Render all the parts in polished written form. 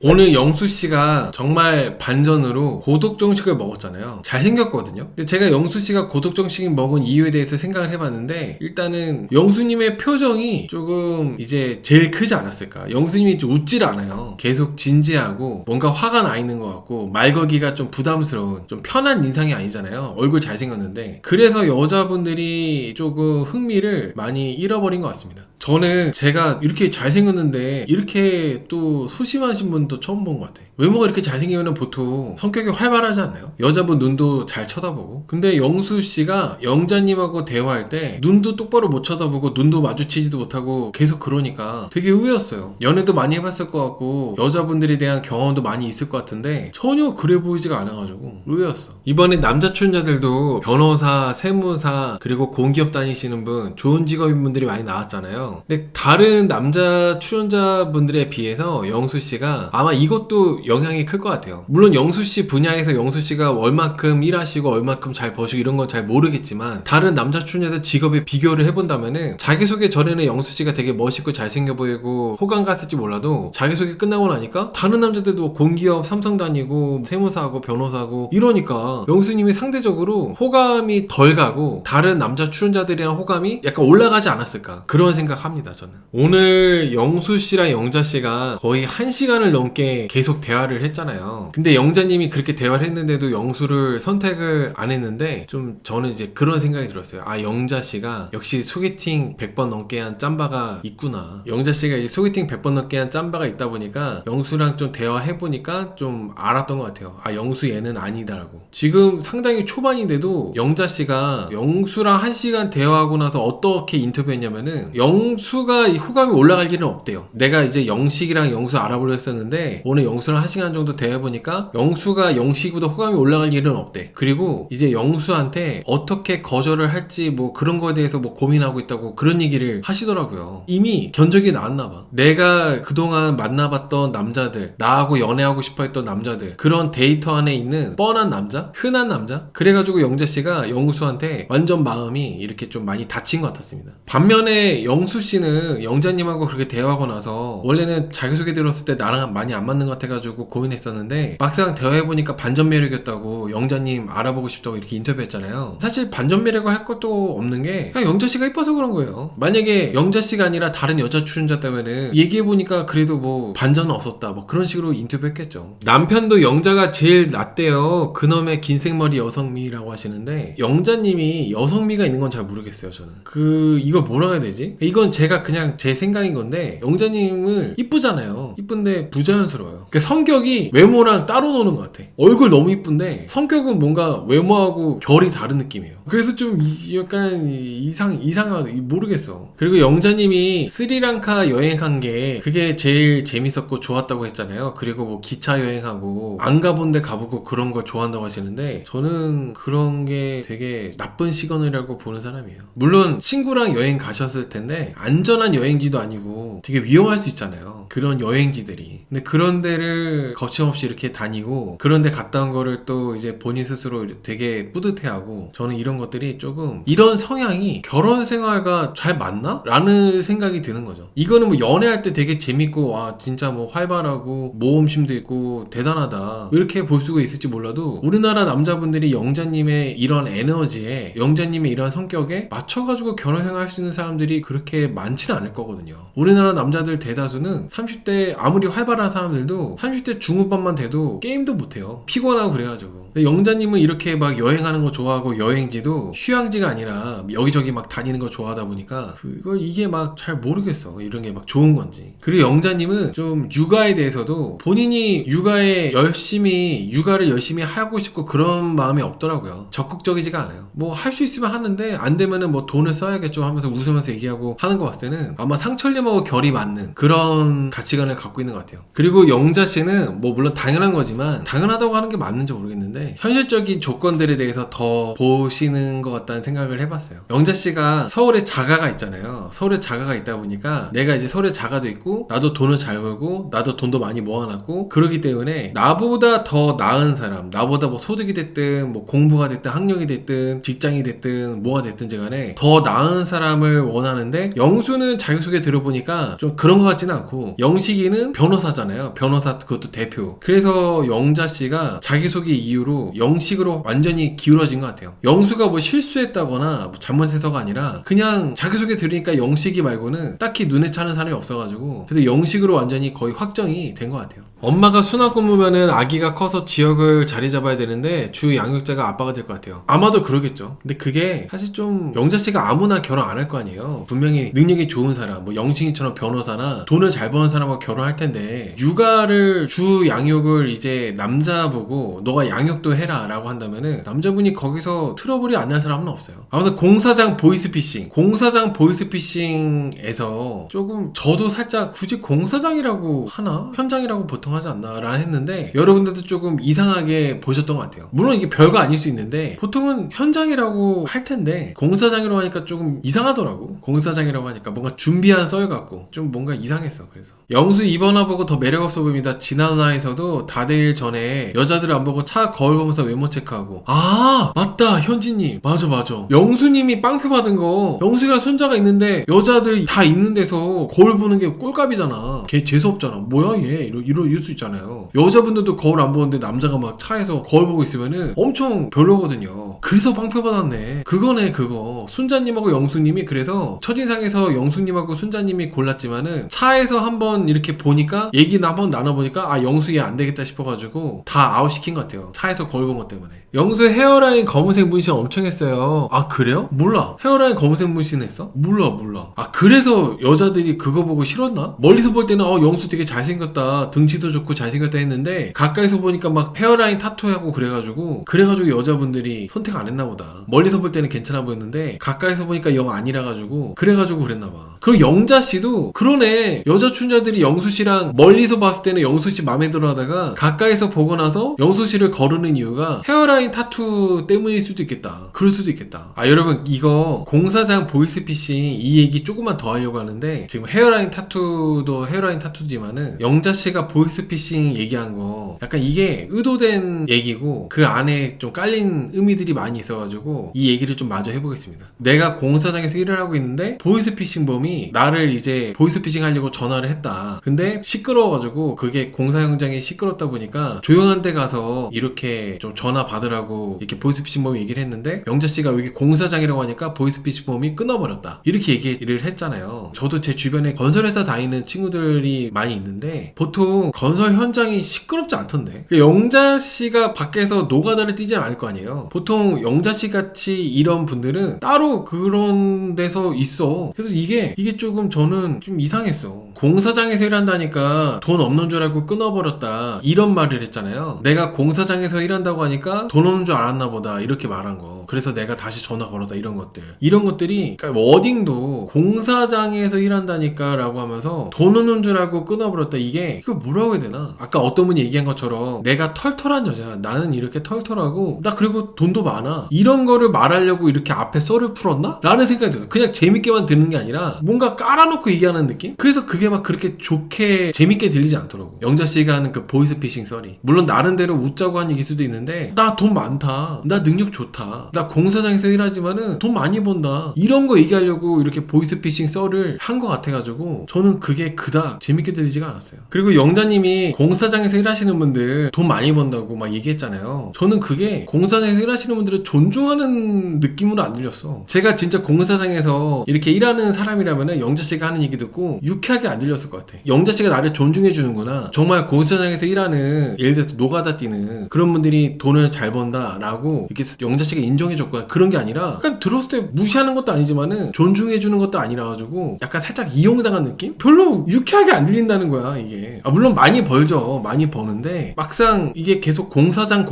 오늘 영수 씨가 정말 반전으로 고독정식을 먹었잖아요. 잘생겼거든요. 근데 제가 영수 씨가 고독정식 먹은 이유에 대해서 생각을 해봤는데, 일단은 영수님의 표정이 조금 이제 제일 크지 않았을까. 영수님이 좀 웃질 않아요. 계속 진지하고 뭔가 화가 나 있는 것 같고 말 걸기가 좀 부담스러운, 좀 편한 인상이 아니잖아요. 얼굴 잘생겼는데. 그래서 여자분들이 조금 흥미를 많이 잃어버린 것 같습니다. 저는 제가 이렇게 잘생겼는데 이렇게 또 소심하신 분도 처음 본 것 같아요. 외모가 이렇게 잘생기면 보통 성격이 활발하지 않나요? 여자분 눈도 잘 쳐다보고. 근데 영수 씨가 영자님하고 대화할 때 눈도 똑바로 못 쳐다보고 눈도 마주치지도 못하고 계속 그러니까 되게 의외였어요. 연애도 많이 해봤을 것 같고 여자분들에 대한 경험도 많이 있을 것 같은데 전혀 그래 보이지가 않아가지고 의외였어. 이번에 남자 출연자들도 변호사, 세무사, 그리고 공기업 다니시는 분, 좋은 직업인 분들이 많이 나왔잖아요. 근데 다른 남자 출연자분들에 비해서 영수 씨가 아마 이것도 영향이 클 것 같아요. 물론 영수 씨 분야에서 영수 씨가 얼마큼 일하시고 얼마큼 잘 버시고 이런 건 잘 모르겠지만, 다른 남자 출연자들 직업에 비교를 해본다면은 자기소개 전에는 영수 씨가 되게 멋있고 잘생겨 보이고 호감 갔을지 몰라도 자기소개 끝나고 나니까 다른 남자들도 뭐 공기업 삼성 다니고 세무사하고 변호사하고 이러니까 영수님이 상대적으로 호감이 덜 가고 다른 남자 출연자들이랑 호감이 약간 올라가지 않았을까, 그런 생각합니다. 저는 오늘 영수 씨랑 영자 씨가 거의 1시간을 넘게 계속 대화를 했잖아요. 근데 영자님이 그렇게 대화를 했는데도 영수를 선택을 안 했는데, 좀 저는 이제 그런 생각이 들었어요. 아, 영자 씨가 역시 소개팅 100번 넘게 한 짬바가 있구나. 영자 씨가 이제 소개팅 100번 넘게 한 짬바가 있다 보니까 영수랑 좀 대화해보니까 좀 알았던 것 같아요. 아, 영수 얘는 아니다라고. 지금 상당히 초반인데도 영자 씨가 영수랑 1시간 대화하고 나서 어떻게 인터뷰했냐면은, 영수가 호감이 올라갈 일은 없대요. 내가 이제 영식이랑 영수 알아보려 했었는데 오늘 영수랑 1시간 정도 대화해보니까 영수가 영식보다 호감이 올라갈 일은 없대. 그리고 이제 영수한테 어떻게 거절을 할지 뭐 그런 거에 대해서 뭐 고민하고 있다고 그런 얘기를 하시더라고요. 이미 견적이 나왔나봐. 내가 그동안 만나봤던 남자들, 나하고 연애하고 싶어 했던 남자들, 그런 데이터 안에 있는 뻔한 남자? 흔한 남자? 그래가지고 영자씨가 영수한테 완전 마음이 이렇게 좀 많이 다친 것 같았습니다. 반면에 영수씨는 영자님하고 그렇게 대화하고 나서 원래는 자기소개 들었을 때 나랑 많이 안 맞는 것 같아가지고 고민했었는데, 막상 대화해보니까 반전 매력이었다고 영자님 알아보고 싶다고 이렇게 인터뷰했잖아요. 사실 반전 매력을 할 것도 없는 게 그냥 영자씨가 이뻐서 그런 거예요. 만약에 영자씨가 아니라 다른 여자 출연자였다면은 얘기해보니까 그래도 뭐 반전은 없었다 뭐 그런 식으로 인터뷰했겠죠. 남편도 영자가 제일 낫대요. 그놈의 긴 생머리 여성미라고 하시는데, 영자님이 여성미가 있는 건 잘 모르겠어요. 저는 이거 뭐라고 해야 되지? 이건 제가 그냥 제 생각인 건데, 영자님은 이쁘잖아요. 이쁜데 부자연스러워요. 그러니까 성격이 외모랑 따로 노는 것 같아. 얼굴 너무 이쁜데 성격은 뭔가 외모하고 결이 다른 느낌이에요. 그래서 좀 약간 이상하다. 모르겠어. 그리고 영자님이 스리랑카 여행한 게 그게 제일 재밌었고 좋았다고 했잖아요. 그리고 뭐 기차 여행하고 안 가본 데 가보고 그런 걸 좋아한다고 하시는데, 저는 그런 게 되게 나쁜 시그널이라고 보는 사람이에요. 물론 친구랑 여행 가셨을 텐데 안전한 여행지도 아니고 되게 위험할 수 있잖아요. 그런 여행지들이. 근데 그런 데를 거침없이 이렇게 다니고 그런 데 갔다 온 거를 또 이제 본인 스스로 되게 뿌듯해하고, 저는 이런 것들이 조금, 이런 성향이 결혼 생활과 잘 맞나? 라는 생각이 드는 거죠. 이거는 뭐 연애할 때 되게 재밌고 와 진짜 뭐 활발하고 모험심도 있고 대단하다 이렇게 볼 수가 있을지 몰라도, 우리나라 남자분들이 영자님의 이런 에너지에, 영자님의 이런 성격에 맞춰가지고 결혼 생활 할 수 있는 사람들이 그렇게 많지는 않을 거거든요. 우리나라 남자들 대다수는 30대, 아무리 활발한 사람들도 30대 중후반만 돼도 게임도 못해요. 피곤하고 그래가지고. 근데 영자님은 이렇게 막 여행하는 거 좋아하고 여행지도 휴양지가 아니라 여기저기 막 다니는 거 좋아하다 보니까 이게 막 잘 모르겠어. 이런 게 막 좋은 건지. 그리고 영자님은 좀 육아에 대해서도 본인이 육아를 열심히 하고 싶고 그런 마음이 없더라고요. 적극적이지가 않아요. 뭐 할 수 있으면 하는데 안 되면은 뭐 돈을 써야겠죠 하면서 웃으면서 얘기하고 하는 거 봤을 때는 아마 상철님하고 결이 맞는 그런 가치관을 갖고 있는 것 같아요. 그리고 영자씨는 뭐 물론 당연한 거지만, 당연하다고 하는 게 맞는지 모르겠는데 현실적인 조건들에 대해서 더 보시는 것 같다는 생각을 해봤어요. 영자씨가 서울에 자가가 있잖아요. 서울에 자가가 있다 보니까 내가 이제 서울에 자가도 있고 나도 돈을 잘 벌고 나도 돈도 많이 모아놨고, 그러기 때문에 나보다 더 나은 사람, 나보다 뭐 소득이 됐든 뭐 공부가 됐든 학력이 됐든 직장이 됐든 뭐가 됐든지 간에 더 나은 사람을 원하는데, 영수는 자기소개 들어보니까 좀 그런 것 같지는 않고 영식이는 변호사잖아요. 변호사 그것도 대표. 그래서 영자씨가 자기소개 이후로 영식으로 완전히 기울어진 것 같아요. 영수가 뭐 실수했다거나 뭐 잘못해서가 아니라 그냥 자기소개 들으니까 영식이 말고는 딱히 눈에 차는 사람이 없어가지고 그래서 영식으로 완전히 거의 확정이 된 것 같아요. 엄마가 순환근무면은 아기가 커서 지역을 자리 잡아야 되는데 주 양육자가 아빠가 될 것 같아요. 아마도 그러겠죠. 근데 그게 사실 좀 영자씨가 아무나 결혼 안 할 거 아니에요. 분명히 능력이 좋은 사람, 뭐 영식이처럼 변호사나 돈을 잘 버는 사람하고 결혼할 텐데 육아를 주 양육을 이제 남자 보고 너가 양육도 해라 라고 한다면은 남자분이 거기서 트러블이 안 날 사람은 없어요. 아무튼 공사장 보이스피싱, 공사장 보이스피싱에서 조금 저도 살짝 굳이 공사장이라고 하나? 현장이라고 보통 하지 않나 라는 했는데 여러분들도 조금 이상하게 보셨던 것 같아요. 물론 이게 별거 아닐 수 있는데 보통은 현장이라고 할 텐데 공사장이라고 하니까 조금 이상하더라고. 공사장이라고 하니까 뭔가 준비한 썰 같고 좀 뭔가 이상했어. 그래서 영수 2번화 보고 더 매력없어 보입니다. 지난화에서도 다대일 전에 여자들 안 보고 차 거울 보면서 외모 체크하고 아 맞다 현진님 맞아 영수님이 빵표 받은 거 영수랑 순자가 있는데 여자들 다 있는 데서 거울 보는 게 꼴값이잖아. 걔 재수없잖아. 뭐야 얘 이럴 수 있잖아요. 여자분들도 거울 안 보는데 남자가 막 차에서 거울 보고 있으면은 엄청 별로거든요. 그래서 빵표 받았네. 그거네 그거. 순자님하고 영수님이 그래서 첫인상에서 영수님하고 순자님이 골랐지만은 차에서 한번 이렇게 보니까 얘기나 한번 나눠보니까 아 영수 얘 안 되겠다 싶어가지고 다 아웃시킨 것 같아요. 차에서 거울 본 것 때문에. 영수 헤어라인 검은색 문신 엄청 했어요. 아 그래요? 몰라. 헤어라인 검은색 문신 했어? 몰라. 아 그래서 여자들이 그거 보고 싫었나? 멀리서 볼 때는 영수 되게 잘생겼다. 등치도 좋고 잘생겼다 했는데 가까이서 보니까 막 헤어라인 타투하고 그래가지고 여자분들이 선택 안 했나 보다. 멀리서 볼 때는 괜찮아 보였는데 가까이서 보니까 영 아니라가지고 그래가지고 그랬나 봐. 그럼 영자씨도 그러네. 여자 춘자들이 영수씨랑 멀리서 봤을 때는 영수씨 맘에 들어 하다가 가까이서 보고 나서 영수씨를 거르는 이유가 헤어라인 타투 때문일 수도 있겠다. 그럴 수도 있겠다. 아 여러분 이거 공사장 보이스피싱 이 얘기 조금만 더 하려고 하는데 지금 헤어라인 타투도 헤어라인 타투지만은 영자씨가 보이스피싱 얘기한 거 약간 이게 의도된 얘기고 그 안에 좀 깔린 의미들이 많이 있어가지고 이 얘기를 좀 마저 해보겠습니다. 내가 공사장에서 일을 하고 있는데 보이스피싱범이 나를 이제 보이스피싱 하려고 전화를 했다. 근데 시끄러워가지고 그게 공사 현장이 시끄럽다 보니까 조용한 데 가서 이렇게 좀 전화 받으라고 이렇게 보이스피싱범이 얘기를 했는데 영자씨가 여기 공사장이라고 하니까 보이스피싱범이 끊어버렸다. 이렇게 얘기를 했잖아요. 저도 제 주변에 건설회사 다니는 친구들이 많이 있는데 보통 건설 현장이 시끄럽지 않던데. 영자씨가 밖에서 노가다를 뛰진 않을 거 아니에요. 보통 영자씨 같이 이런 분들은 따로 그런 데서 있어. 그래서 이게 조금 저는 좀 이상했어. 공사장에서 일한다니까 돈 없는 줄 알고 끊어버렸다 이런 말을 했잖아요. 내가 공사장에서 일한다고 하니까 돈 없는 줄 알았나 보다 이렇게 말한 거. 그래서 내가 다시 전화 걸었다 이런 것들이 그러니까 워딩도 공사장에서 일한다니까 라고 하면서 돈 없는 줄 알고 끊어버렸다. 이거 뭐라고 해야 되나. 아까 어떤 분이 얘기한 것처럼 내가 털털한 여자야. 나는 이렇게 털털하고 나 그리고 돈도 많아. 이런 거를 말하려고 이렇게 앞에 썰을 풀었나? 라는 생각이 들어요. 그냥 재밌게만 듣는 게 아니라 뭔가 깔아놓고 얘기하는 느낌? 그래서 그게 막 그렇게 좋게 재밌게 들리지 않더라고. 영자씨가 하는 그 보이스피싱 썰이. 물론 나름대로 웃자고 한 얘기일 수도 있는데 나 돈 많다. 나 능력 좋다. 나 공사장에서 일하지만은 돈 많이 번다. 이런 거 얘기하려고 이렇게 보이스피싱 썰을 한 것 같아가지고 저는 그게 그닥 재밌게 들리지가 않았어요. 그리고 영자님이 공사장에서 일하시는 분들 돈 많이 번다고 막 얘기했잖아요. 저는 그게 공사장에서 일하시는 분들을 존중하는 느낌으로 안 들렸어. 제가 진짜 공사장에서 이렇게 일하는 사람이라면은 영자씨가 하는 얘기 듣고 유쾌하게 안 들렸을 것 같아. 영자씨가 나를 존중해 주는구나. 정말 공사장에서 일하는 예를 들어서 노가다 뛰는 그런 분들이 돈을 잘 번다 라고 이렇게 영자씨가 인정해 줬구나. 그런 게 아니라 약간 들었을 때 무시하는 것도 아니지만은 존중해 주는 것도 아니라 가지고 약간 살짝 이용당한 느낌? 별로 유쾌하게 안 들린다는 거야 이게. 물론 많이 벌죠. 많이 버는데 막상 이게 계속 공사장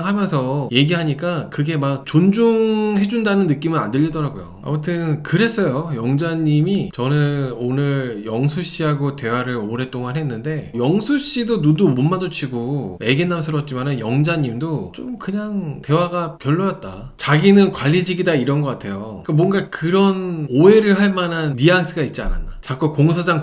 하면서 얘기하니까 그게 막 존중해준다는 느낌은 안 들리더라고요. 아무튼 그랬어요. 영자님이 저는 오늘 영수씨하고 대화를 오랫동안 했는데 영수씨도 눈도 못 마주치고 애견남스러웠지만 영자님도 좀 그냥 대화가 별로였다. 자기는 관리직이다 이런 것 같아요. 그러니까 뭔가 그런 오해를 할 만한 뉘앙스가 있지 않았나. 자꾸 공사장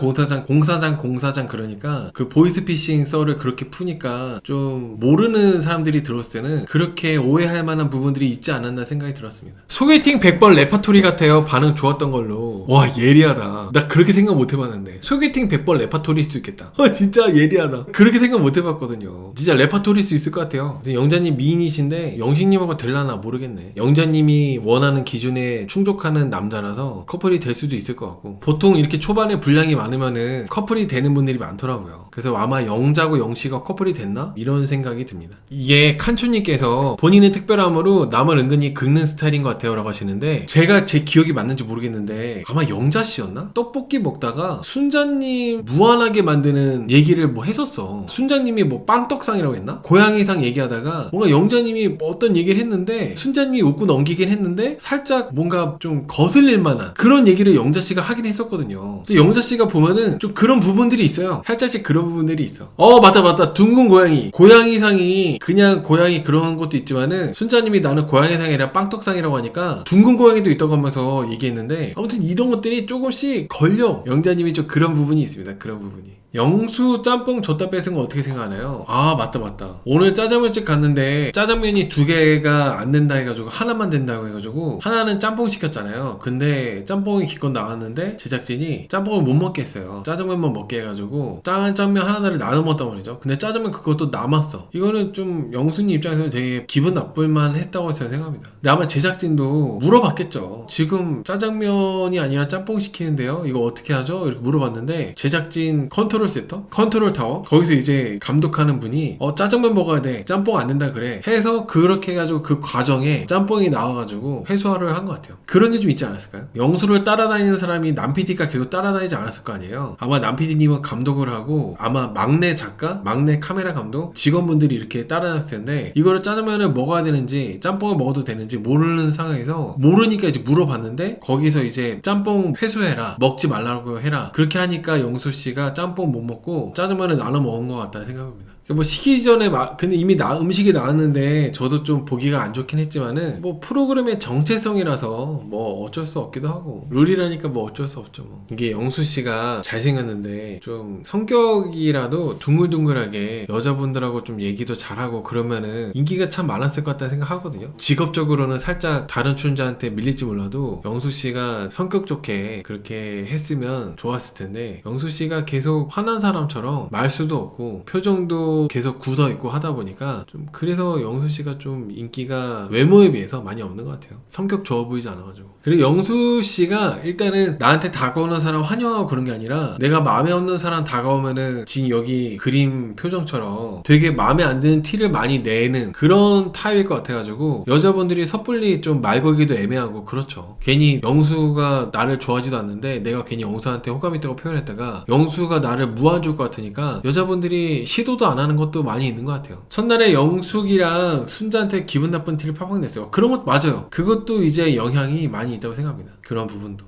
그러니까 그 보이스피싱 썰을 그렇게 푸니까 좀 모르는 사람들이 들었을 때는 그렇게 오해할 만한 부분들이 있지 않았나 생각이 들었습니다. 소개팅 100번 레파토리 같아요. 반응 좋았던 걸로. 와 예리하다. 나 그렇게 생각 못 해봤는데 소개팅 100번 레파토리일 수 있겠다. 진짜 예리하다. 그렇게 생각 못 해봤거든요. 진짜 레파토리일 수 있을 것 같아요. 영자님 미인이신데 영식님하고 될라나 모르겠네. 영자님이 원하는 기준에 충족하는 남자라서 커플이 될 수도 있을 것 같고, 보통 이렇게 초반에 분량이 많으면은 커플이 되는 분들이 많더라고요. 그래서 아마 영자고 영씨가 커플이 됐나? 이런 생각이 듭니다. 이게 칸초님께서 본인의 특별함으로 남을 은근히 긁는 스타일인 것 같아요 라고 하시는데, 제가 제 기억이 맞는지 모르겠는데 아마 영자씨였나? 떡볶이 먹다가 순자님 무한하게 만드는 얘기를 뭐 했었어. 순자님이 뭐 빵떡상이라고 했나? 고양이상 얘기하다가 뭔가 영자님이 뭐 어떤 얘기를 했는데 순자님이 웃고 넘기긴 했는데 살짝 뭔가 좀 거슬릴 만한 그런 얘기를 영자씨가 하긴 했었거든요. 영자씨가 보면은 좀 그런 부분들이 있어요. 살짝씩 그런 부분들이 있어. 맞다. 둥근 고양이. 고양이상이 그냥 고양이 그런 것도 있지만은 순자님이 나는 고양이상이 아니라 빵떡상이라고 하니까 둥근 고양이도 있다고 하면서 얘기했는데, 아무튼 이런 것들이 조금씩 걸려. 영자님이 좀 그런 부분이 있습니다. 그런 부분이. 영수 짬뽕 줬다 뺏은 거 어떻게 생각하나요? 맞다. 오늘 짜장면집 갔는데 짜장면이 2개가 안 된다 해가지고 하나만 된다고 해가지고 하나는 짬뽕 시켰잖아요. 근데 짬뽕이 기껏 나왔는데 제작진이 짬뽕을 못 먹게 했어요. 짜장면만 먹게 해가지고 짜장면 하나를 나눠 먹었단 말이죠. 근데 짜장면 그것도 남았어. 이거는 좀 영수님 입장에서는 되게 기분 나쁠만 했다고 저는 생각합니다. 근데 아마 제작진도 물어봤겠죠. 지금 짜장면이 아니라 짬뽕 시키는데요, 이거 어떻게 하죠? 이렇게 물어봤는데 제작진 컨트롤 센터? 컨트롤 타워? 거기서 이제 감독하는 분이 짜장면 먹어야 돼, 짬뽕 안 된다 그래 해서 그렇게 해가지고 그 과정에 짬뽕이 나와가지고 회수화를 한 것 같아요. 그런 게 좀 있지 않았을까요? 영수를 따라다니는 사람이 남 PD가 계속 따라다니지 않았을 거 아니에요. 아마 남 PD님은 감독을 하고 아마 막내 작가, 막내 카메라 감독, 직원분들이 이렇게 따라다녔을 텐데, 이거를 짜장면을 먹어야 되는지 짬뽕을 먹어도 되는지 모르는 상황에서 모르니까 이제 물어봤는데, 거기서 이제 짬뽕 회수해라, 먹지 말라고 해라, 그렇게 하니까 영수씨가 짬뽕 못 먹고 짜장면을 나눠 먹은 것 같다는 생각입니다. 뭐 시기 전에 근데 이미 음식이 나왔는데 저도 좀 보기가 안 좋긴 했지만은 뭐 프로그램의 정체성이라서 뭐 어쩔 수 없기도 하고, 룰이라니까 뭐 어쩔 수 없죠 뭐. 이게 영수 씨가 잘생겼는데 좀 성격이라도 둥글둥글하게 여자분들하고 좀 얘기도 잘하고 그러면은 인기가 참 많았을 것 같다는 생각하거든요. 직업적으로는 살짝 다른 출연자한테 밀릴지 몰라도 영수 씨가 성격 좋게 그렇게 했으면 좋았을 텐데, 영수 씨가 계속 화난 사람처럼 말수도 없고 표정도 계속 굳어있고 하다 보니까 좀, 그래서 영수씨가 좀 인기가 외모에 비해서 많이 없는 것 같아요. 성격 좋아 보이지 않아가지고. 그리고 영수씨가 일단은 나한테 다가오는 사람 환영하고 그런 게 아니라, 내가 마음에 없는 사람 다가오면은 지금 여기 그림 표정처럼 되게 마음에 안 드는 티를 많이 내는 그런 타입일 것 같아가지고 여자분들이 섣불리 좀 말 걸기도 애매하고 그렇죠. 괜히 영수가 나를 좋아하지도 않는데 내가 괜히 영수한테 호감 있다고 표현했다가 영수가 나를 무안줄 것 같으니까 여자분들이 시도도 안 하는 것도 많이 있는 것 같아요. 첫날에 영숙이랑 순자한테 기분 나쁜 티를 팍팍 냈어요. 그런 것도 맞아요. 그것도 이제 영향이 많이 있다고 생각합니다. 그런 부분도.